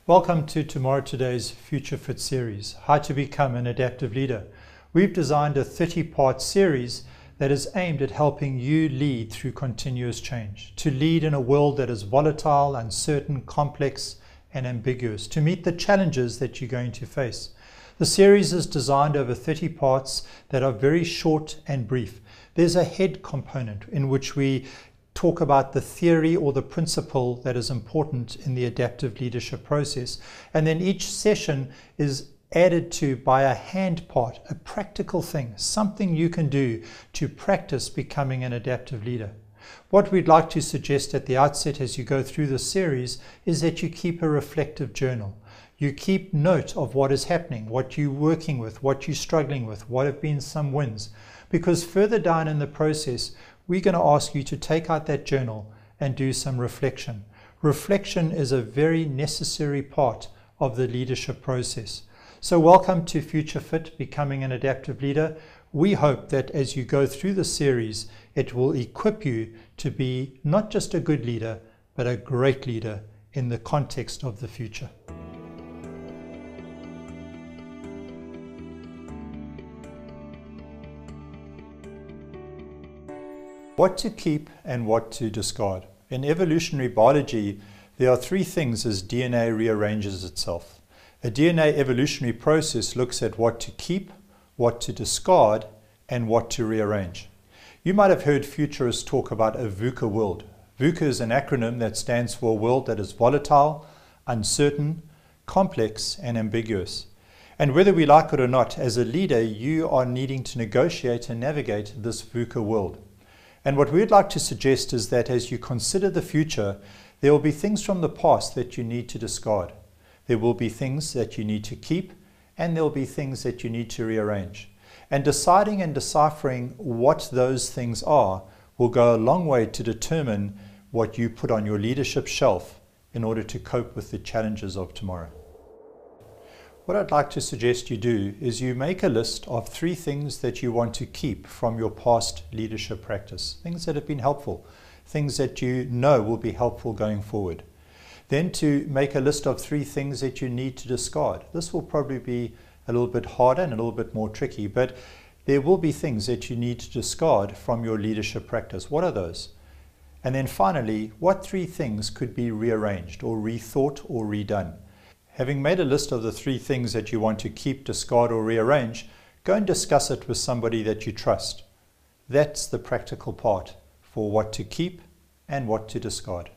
Welcome to Tomorrow Today's Future Fit series, How to Become an Adaptive Leader. We've designed a 30-part series that is aimed at helping you lead through continuous change, to lead in a world that is volatile, uncertain, complex, and ambiguous, to meet the challenges that you're going to face. The series is designed over 30 parts that are very short and brief. There's a head component in which we talk about the theory or the principle that is important in the adaptive leadership process. And then each session is added to by a hand part, a practical thing, something you can do to practice becoming an adaptive leader. What we'd like to suggest at the outset as you go through the series is that you keep a reflective journal. You keep note of what is happening, what you're working with, what you're struggling with, what have been some wins. Because further down in the process, we're going to ask you to take out that journal and do some reflection. Reflection is a very necessary part of the leadership process. So welcome to Future Fit, Becoming an Adaptive Leader. We hope that as you go through the series, it will equip you to be not just a good leader, but a great leader in the context of the future. What to keep and what to discard. In evolutionary biology, there are three things as DNA rearranges itself. A DNA evolutionary process looks at what to keep, what to discard, and what to rearrange. You might have heard futurists talk about a VUCA world. VUCA is an acronym that stands for a world that is volatile, uncertain, complex, and ambiguous. And whether we like it or not, as a leader, you are needing to negotiate and navigate this VUCA world. And what we'd like to suggest is that as you consider the future, there will be things from the past that you need to discard. There will be things that you need to keep, and there will be things that you need to rearrange. And deciding and deciphering what those things are will go a long way to determine what you put on your leadership shelf in order to cope with the challenges of tomorrow. What I'd like to suggest you do is you make a list of 3 things that you want to keep from your past leadership practice, things that have been helpful, things that you know will be helpful going forward. Then to make a list of 3 things that you need to discard. This will probably be a little bit harder and a little bit more tricky, but there will be things that you need to discard from your leadership practice. What are those? And then finally, what 3 things could be rearranged or rethought or redone? Having made a list of the 3 things that you want to keep, discard, or rearrange, go and discuss it with somebody that you trust. That's the practical part for what to keep and what to discard.